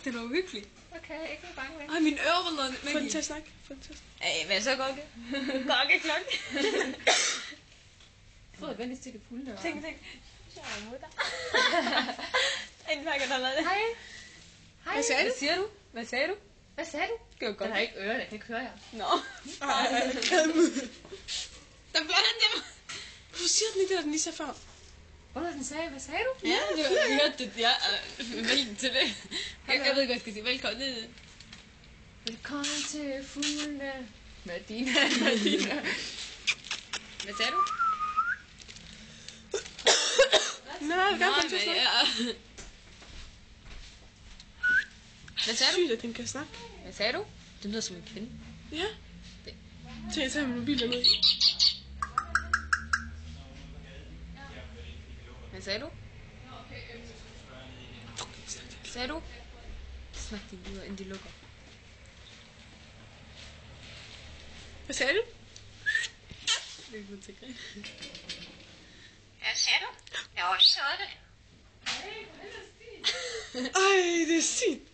Fuck, det var uhyggeligt. Okay, jeg er ikke bange med. Ej, min øre var noget. Få den til at snakke. Få den til at snakke. Ej, hvad så, Gokke? Gokke, klokke. Få et venligt stykke fulde. Tænk. Jeg er imod dig. Indpakker der noget. Hej. Hvad sagde du? Hvad siger du? Hvad sagde du? Hvad sagde du? Det var godt. Jeg har ikke ører, jeg kan ikke høre jer. Nå. Ej, Der blandt jeg mig. hvorfor siger den ikke det, den lige sagde før? Hvad den sagde? Hvad sagde du? Ja, det var, jeg hørte det. Ja, velkommen til det. Jeg ved ikke, hvad jeg skal sige. Velkommen. Velkommen til fuglene. Madina. Hvad sagde du? Nej, jeg vil gerne få den til at snakke. Hvad sagde du? Sygt, at den kan snakke. Hvad sagde du? Det lyder som en kvinde. Ja. Til at tage min mobil dernede. Hvad sagde du? Sagde du? Snak de videre, inden de lukker. Hvad sagde du? Det er ikke noget til grin. Hvad sagde du? Jeg har også så det. Ej, det er sygt.